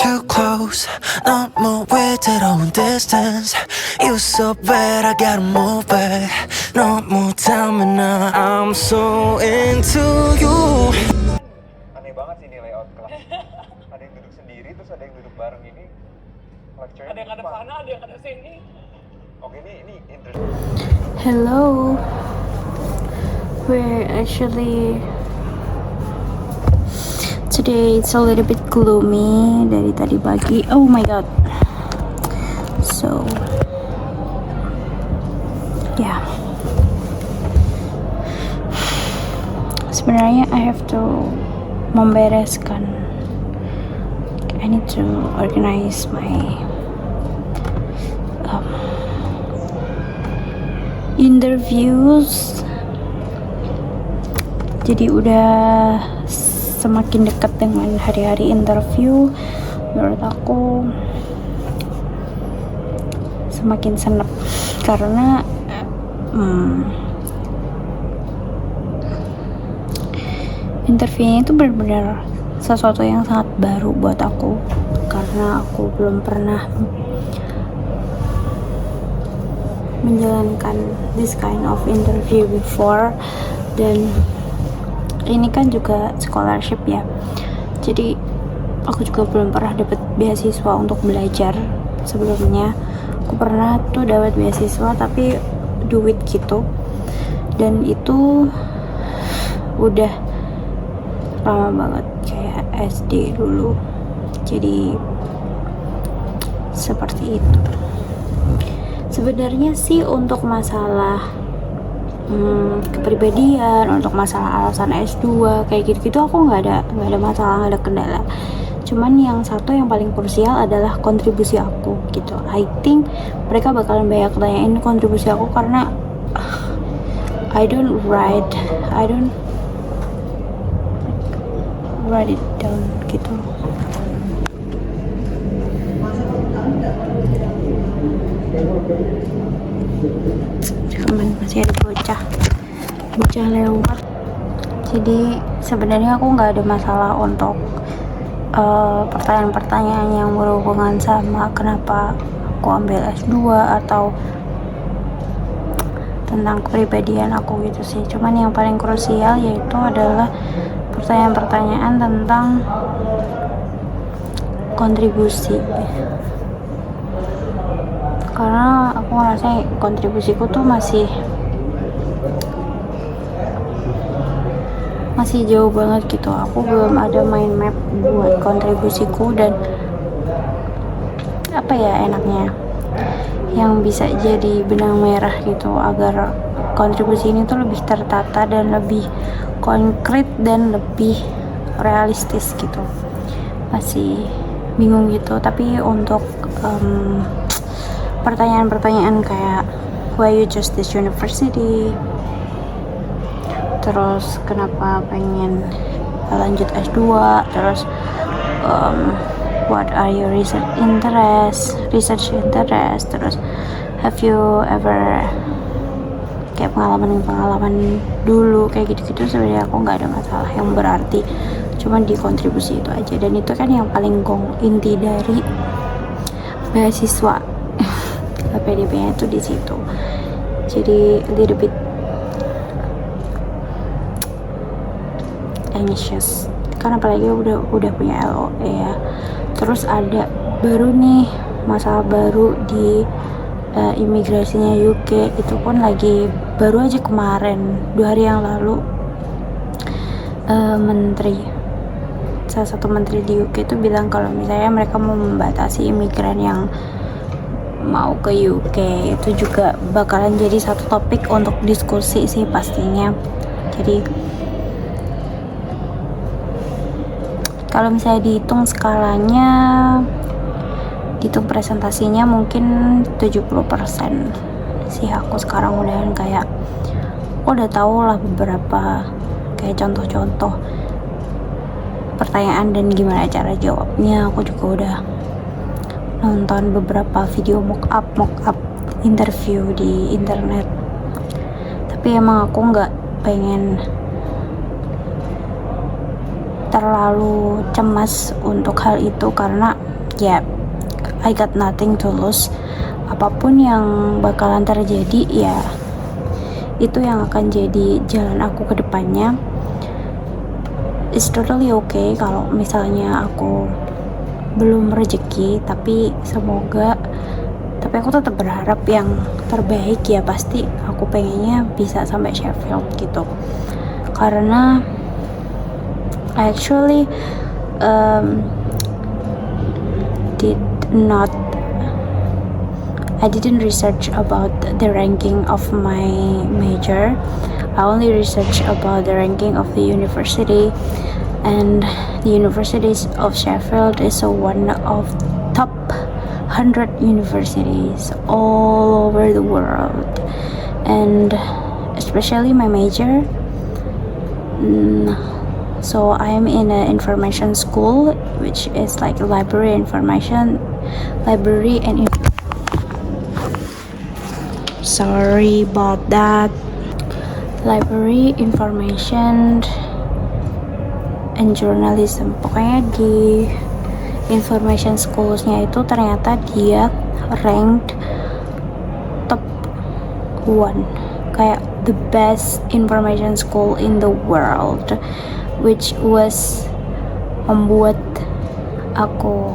too close 너무 외로운 distance You so bad I gotta move back 너무 닮아 I'm so into you. Aneh banget sih ini layout kelas. Ada yang duduk sendiri terus ada yang duduk bareng ini. Lecture-nya Ada yang ada sana, ada yang ada sini. Oke, ini interesting. Hello, we're actually today it's a little bit gloomy dari tadi pagi. Oh my god. So yeah, sebenarnya I have to membereskan. I need to organize my interviews. Jadi udah semakin dekat dengan hari-hari interview. Menurut aku semakin senep karena interviewnya itu benar-benar sesuatu yang sangat baru buat aku karena aku belum pernah menjalankan this kind of interview before, dan ini kan juga scholarship ya, jadi aku juga belum pernah dapat beasiswa untuk belajar. Sebelumnya aku pernah tuh dapat beasiswa tapi duit gitu, dan itu udah lama banget kayak SD dulu, jadi seperti itu. Sebenarnya sih untuk masalah kepribadian, untuk masalah alasan S2 kayak gitu-gitu aku nggak ada masalah, nggak ada kendala. Cuman yang satu yang paling krusial adalah kontribusi aku gitu. I think mereka bakalan banyak tanyain kontribusi aku karena I don't write it down gitu. Cuman masih ada bocah lewat. Jadi sebenarnya aku nggak ada masalah untuk pertanyaan-pertanyaan yang berhubungan sama kenapa aku ambil S2 atau tentang kepribadian aku gitu sih. Cuman yang paling krusial yaitu adalah pertanyaan-pertanyaan tentang kontribusi, karena aku ngerasa kontribusiku tuh masih jauh banget gitu. Aku belum ada mind map buat kontribusiku dan apa ya enaknya yang bisa jadi benang merah gitu agar kontribusi ini tuh lebih tertata dan lebih konkret dan lebih realistis gitu. Masih bingung gitu. Tapi untuk pertanyaan-pertanyaan kayak why you choose this university, terus kenapa pengen lanjut S2, terus what are your research interest, terus have you ever kayak pengalaman dulu kayak gitu-gitu. Sebenarnya aku nggak ada masalah yang berarti, cuman di kontribusi itu aja, dan itu kan yang paling inti dari beasiswa. PDP-nya itu di situ. Jadi little bit anxious karena apalagi udah punya LOE ya. Terus ada baru nih masalah baru di imigrasinya UK, itu pun lagi baru aja kemarin 2 hari yang lalu salah satu menteri di UK itu bilang kalau misalnya mereka mau membatasi imigran yang mau ke UK. Itu juga bakalan jadi satu topik untuk diskusi sih pastinya. Jadi kalau misalnya dihitung skalanya, dihitung presentasinya mungkin 70% sih aku sekarang udah kayak udah tahu lah beberapa kayak contoh-contoh pertanyaan dan gimana cara jawabnya. Aku juga udah nonton beberapa video mock up interview di internet, tapi emang aku nggak pengen terlalu cemas untuk hal itu karena ya I got nothing to lose. Apapun yang bakalan terjadi ya itu yang akan jadi jalan aku ke depannya. It's totally okay kalau misalnya aku belum rezeki, tapi aku tetap berharap yang terbaik. Ya pasti aku pengennya bisa sampai Sheffield gitu, karena I actually I didn't research about the ranking of my major. I only researched about the ranking of the university, and the Universities of Sheffield is one of top 100 universities all over the world, and especially my major. So I am in an information school, which is like library and sorry about that. Library, information, and journalism. Pokoknya di information schools-nya itu ternyata dia ranked top 1, kayak the best information school in the world, which was membuat aku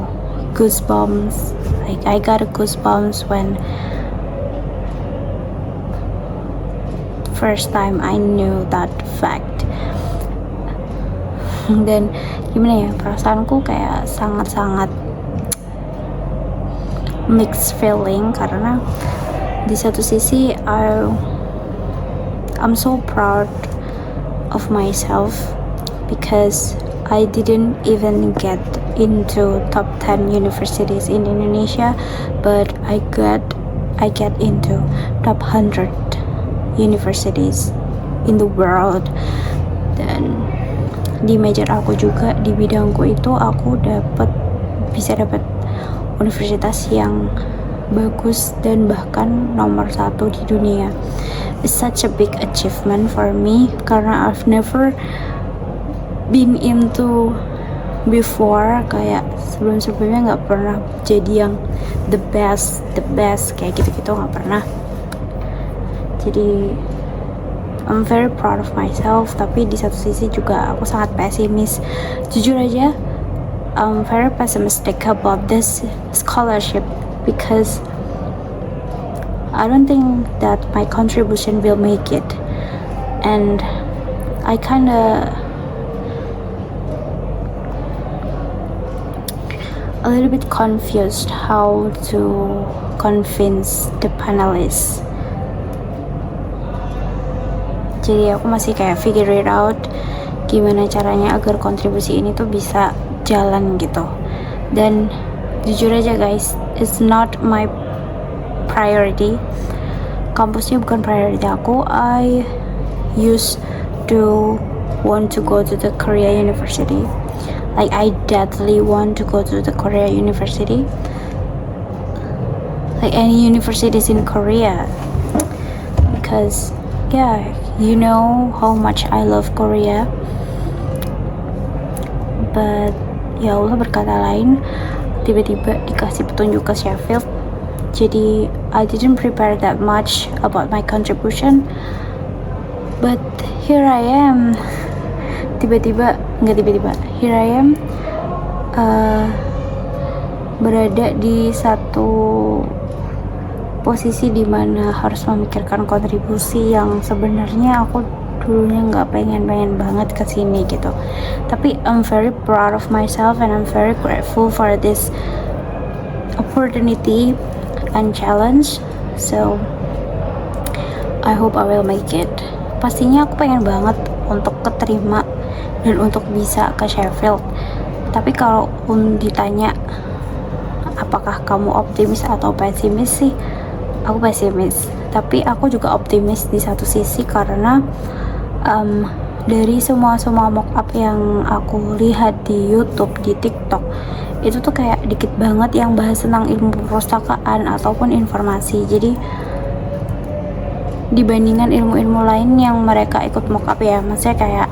goosebumps. Like I got a goosebumps when first time I knew that fact. Dan gimana ya, perasaanku kayak sangat-sangat mixed feeling, karena di satu sisi I'm so proud of myself because I didn't even get into top 10 universities in Indonesia, but I get into top 100 universities in the world. Dan di major aku juga, di bidangku itu aku bisa dapat universitas yang bagus dan bahkan nomor 1 di dunia. It's such a big achievement for me karena I've never been into before, kayak sebelumnya nggak pernah jadi yang the best kayak gitu nggak pernah. Jadi I'm very proud of myself, tapi di satu sisi juga aku sangat pesimis. Jujur aja, I'm very pessimistic about this scholarship because I don't think that my contribution will make it, and I kinda a little bit confused how to convince the panelists. Jadi aku masih kayak figure it out gimana caranya agar kontribusi ini tuh bisa jalan gitu. Dan jujur aja guys, it's not my priority. Kampusnya bukan priority aku. I used to want to go to the Korea University. Like I deadly want to go to the Korea University. Like any universities in Korea. Because yeah, you know how much I love Korea. But ya Allah berkata lain, tiba-tiba dikasih petunjuk ke Sheffield. Jadi I didn't prepare that much about my contribution, but here I am. Here I am berada di satu posisi di mana harus memikirkan kontribusi yang sebenarnya aku dulunya nggak pengen banget kesini gitu. Tapi I'm very proud of myself and I'm very grateful for this opportunity and challenge. So I hope I will make it. Pastinya aku pengen banget untuk keterima dan untuk bisa ke Sheffield. Tapi kalau pun ditanya apakah kamu optimis atau pesimis sih, aku pesimis. Tapi aku juga optimis di satu sisi karena dari semua mock up yang aku lihat di YouTube, di TikTok, itu tuh kayak dikit banget yang bahas tentang ilmu perpustakaan ataupun informasi. Jadi dibandingkan ilmu-ilmu lain yang mereka ikut mock up ya, maksudnya kayak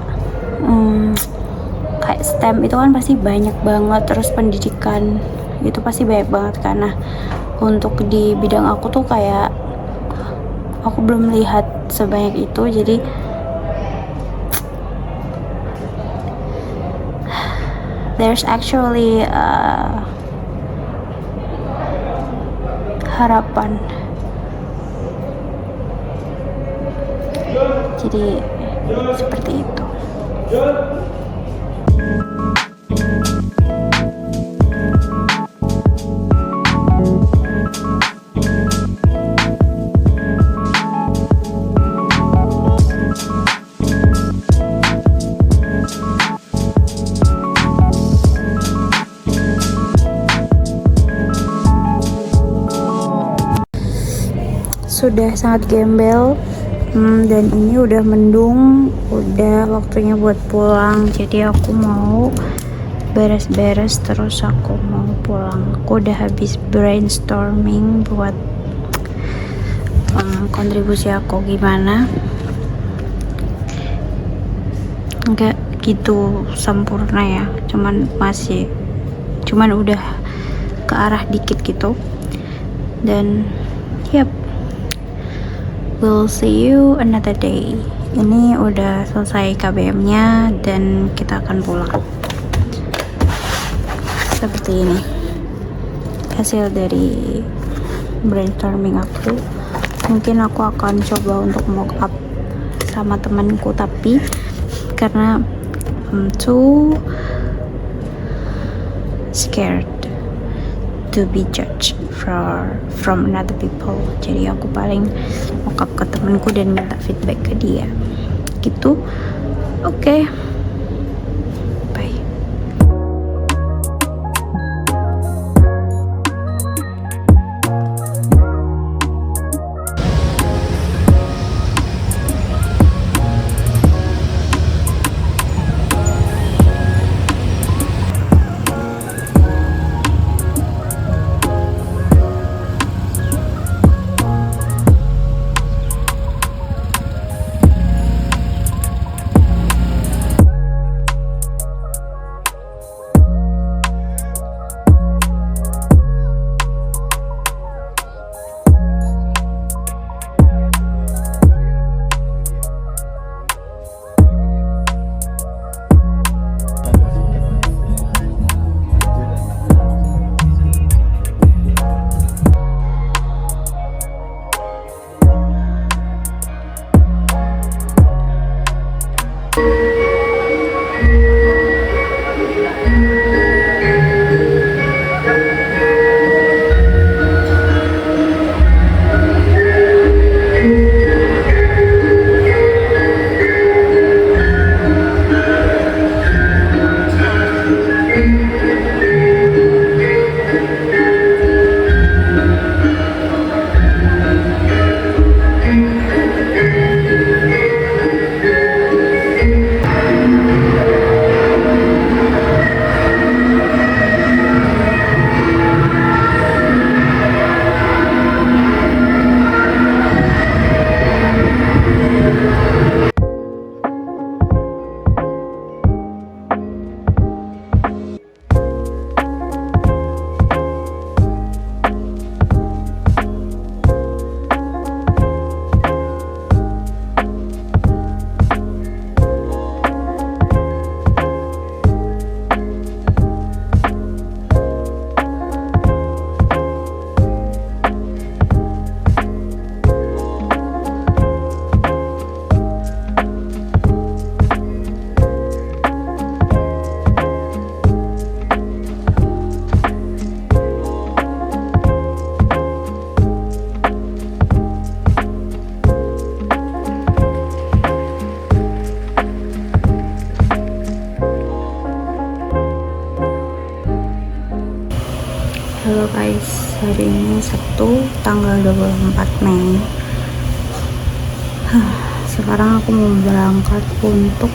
kayak STEM itu kan pasti banyak banget, terus pendidikan itu pasti banyak banget kan. Nah, untuk di bidang aku tuh kayak aku belum lihat sebanyak itu, jadi there's actually harapan. Jadi seperti itu. Sudah sangat gembel, dan ini udah mendung, udah waktunya buat pulang. Jadi aku mau beres-beres, terus aku mau pulang. Aku udah habis brainstorming buat kontribusi aku gimana. Enggak gitu sempurna ya, cuman udah ke arah dikit gitu. Dan yep, we'll see you another day. Ini udah selesai KBM-nya dan kita akan pulang. Seperti ini hasil dari brainstorming aku. Mungkin aku akan coba untuk mock up sama temanku, tapi karena I'm too scared to be judged from another people, jadi aku paling mock up ke temanku dan minta feedback ke dia gitu. Oke. Bye. Halo guys, hari ini Sabtu tanggal 24 Mei. Sekarang aku mau berangkat untuk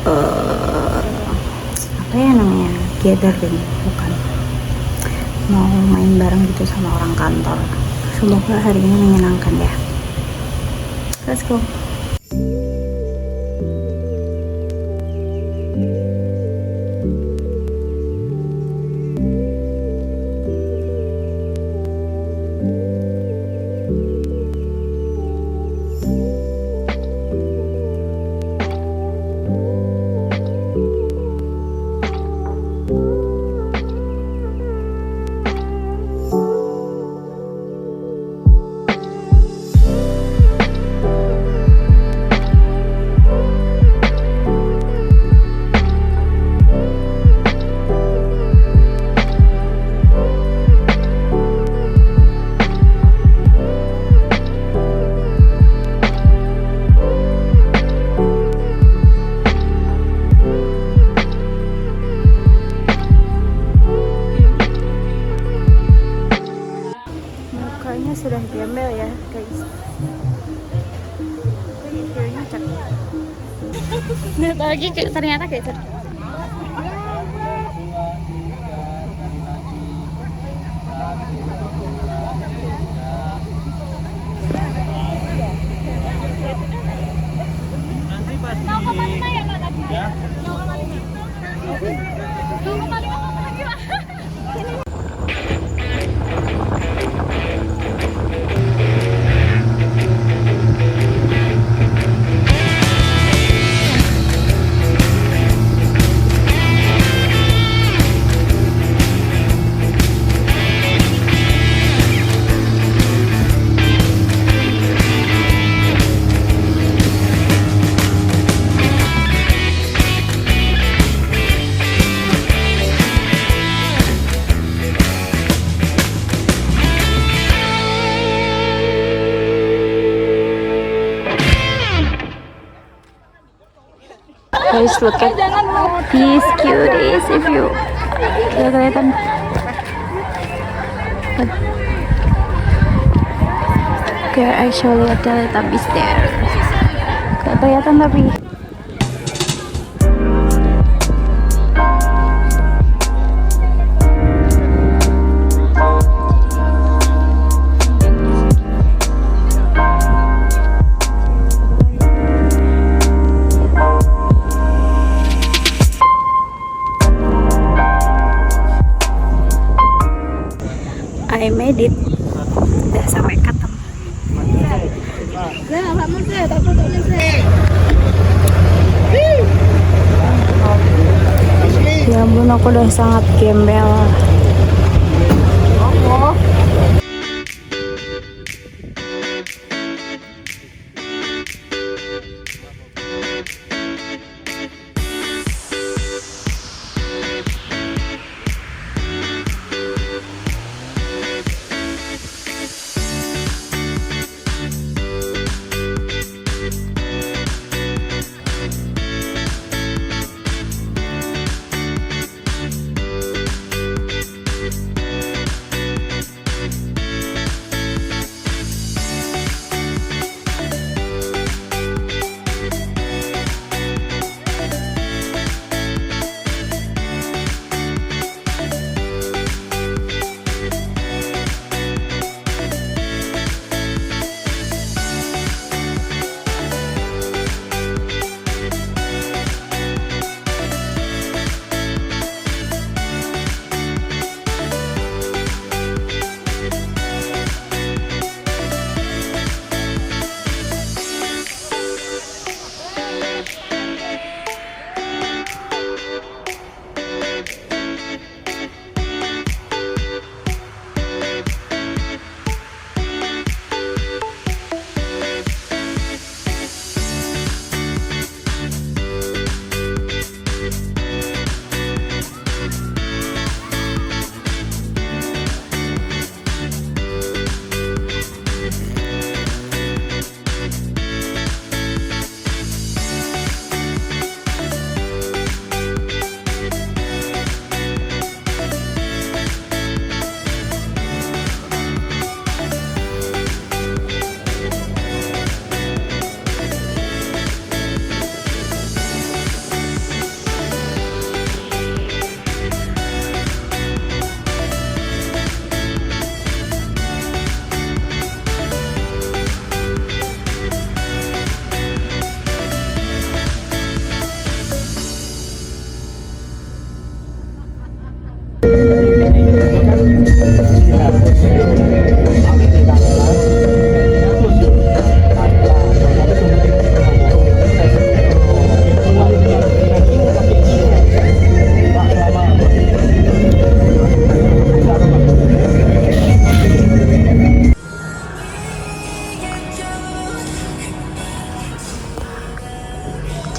apa ya namanya, gathering, bukan, mau main bareng gitu sama orang kantor. Semoga hari ini menyenangkan ya. Let's go. toiletnya sudah gembel ya guys. Videonya cek. Lihat lagi ternyata kayak gitu. Guys, look at these cuties. If you kelihatan, but there actually a Teletubbies there. Gak kelihatan tapi. I made it. Udah sampai ketemu. Ya ampun, aku udah sangat gembel.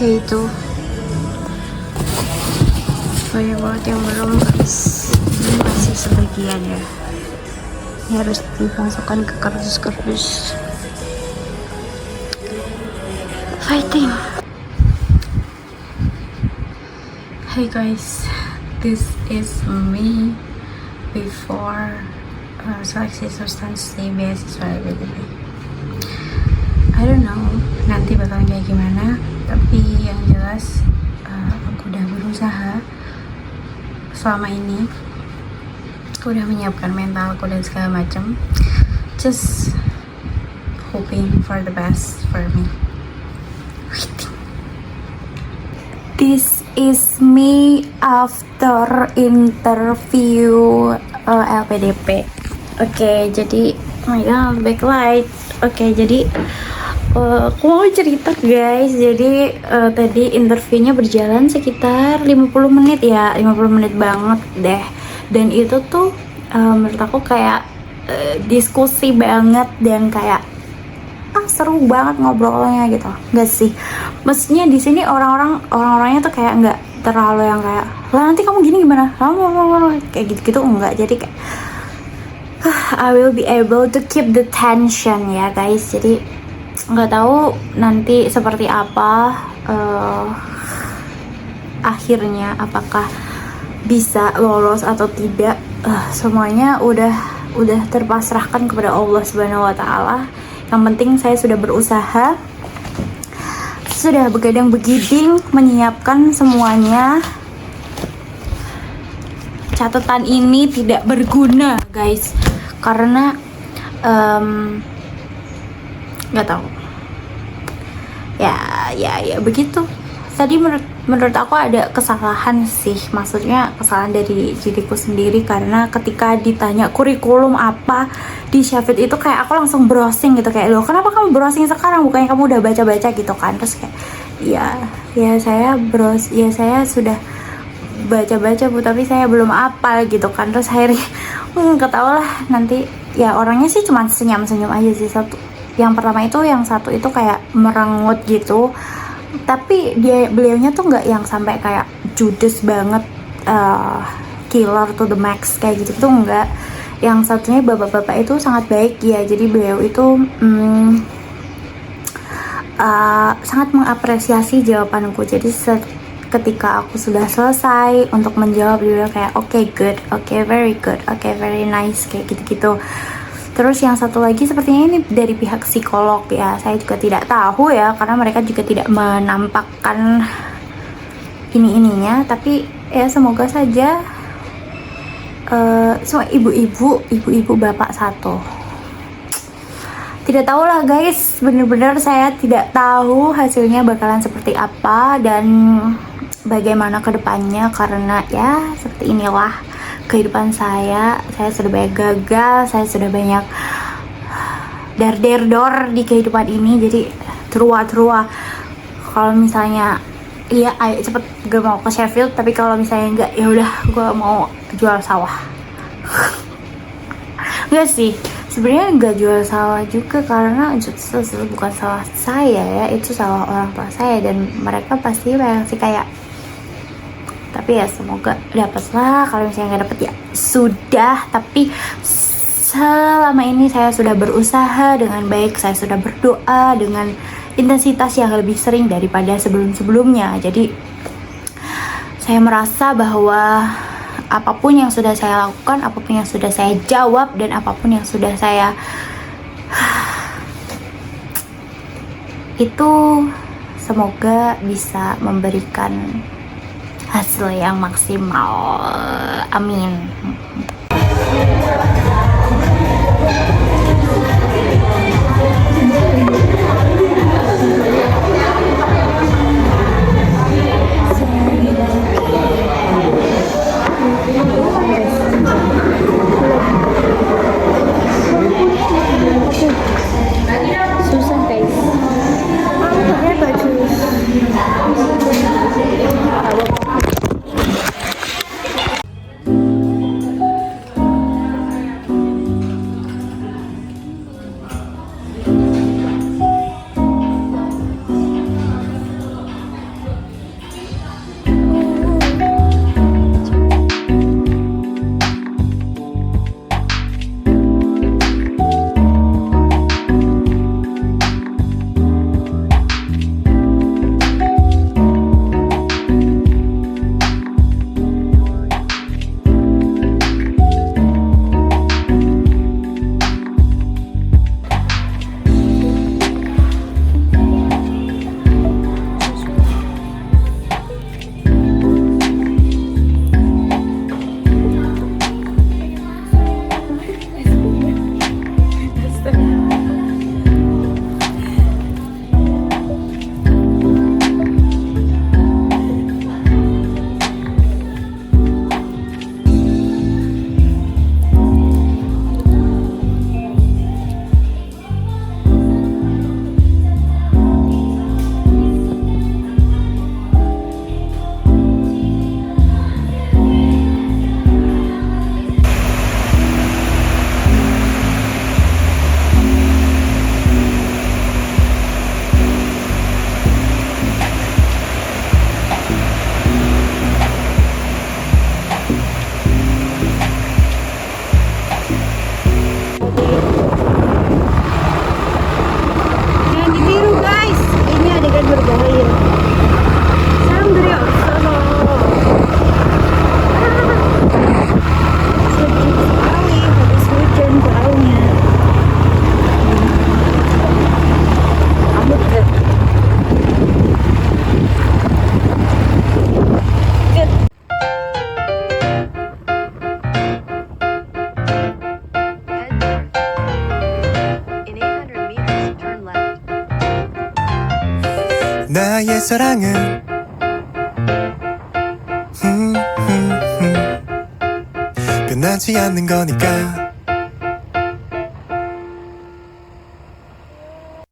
Day 2 Firebolt yang belum habis, ini masih sebagian ya, ini harus dimasukkan ke kardus-kardus. Fighting. Hey guys, this is me before seleksi substansi beasiswa gitu. I don't know nanti bakalan kayak gimana, tapi yang jelas aku udah berusaha selama ini, aku udah menyiapkan mentalku dan segala macam, just hoping for the best for me. This is me after interview LPDP. Oke, jadi oh my god, backlight. Oke, jadi aku mau cerita guys. Jadi tadi interviewnya berjalan sekitar 50 menit ya, 50 menit banget deh. Dan itu tuh menurut aku kayak diskusi banget dan kayak seru banget ngobrolnya gitu. Enggak sih, maksudnya di sini orang-orangnya tuh kayak nggak terlalu yang kayak lah nanti kamu gini gimana, kamu kayak gitu enggak. Jadi kayak I will be able to keep the tension ya guys. Jadi nggak tahu nanti seperti apa akhirnya, apakah bisa lolos atau tidak. Semuanya udah terpasrahkan kepada Allah Subhanahu wa taala. Yang penting saya sudah berusaha, sudah begadang begiding menyiapkan semuanya. Catatan ini tidak berguna guys, karena nggak tahu ya begitu. Tadi menurut aku ada kesalahan sih, maksudnya kesalahan dari diriku sendiri, karena ketika ditanya kurikulum apa di Sheffield itu kayak aku langsung browsing gitu, kayak loh kenapa kamu browsing sekarang, bukannya kamu udah baca-baca gitu kan. Terus kayak ya saya sudah baca-baca Bu, tapi saya belum hafal gitu kan. Terus akhirnya ketawa lah. Nanti ya orangnya sih cuma senyum-senyum aja sih. Yang pertama itu, yang satu itu kayak merengut gitu, tapi beliaunya tuh nggak yang sampai kayak judes banget, killer to the max kayak gitu tuh enggak. Yang satunya bapak-bapak itu sangat baik ya, jadi beliau itu sangat mengapresiasi jawabanku. Jadi ketika aku sudah selesai untuk menjawab, dia kayak okay, good, okay, very good, okay, very nice kayak gitu-gitu. Terus yang satu lagi sepertinya ini dari pihak psikolog ya, saya juga tidak tahu ya, karena mereka juga tidak menampakkan ininya. Tapi ya semoga saja semua ibu-ibu bapak satu. Tidak tahu lah guys, bener-bener saya tidak tahu hasilnya bakalan seperti apa dan bagaimana kedepannya, karena ya seperti inilah kehidupan saya sudah banyak gagal, saya sudah banyak dor di kehidupan ini. Jadi terua kalau misalnya iya ayo cepet gue mau ke Sheffield, tapi kalau misalnya enggak ya udah gue mau jual sawah. Enggak sih, sebenarnya enggak jual sawah juga, karena itu bukan sawah saya ya, itu sawah orang tua saya, dan mereka pasti sih kayak, tapi ya semoga dapatlah. Kalau misalnya nggak dapet ya sudah, tapi selama ini saya sudah berusaha dengan baik, saya sudah berdoa dengan intensitas yang lebih sering daripada sebelum-sebelumnya. Jadi saya merasa bahwa apapun yang sudah saya lakukan, apapun yang sudah saya jawab, dan apapun yang sudah saya itu semoga bisa memberikan hasil yang maksimal. Amin. Susah guys. Pakai baju. 나의 사랑은 변하지 않는 거니까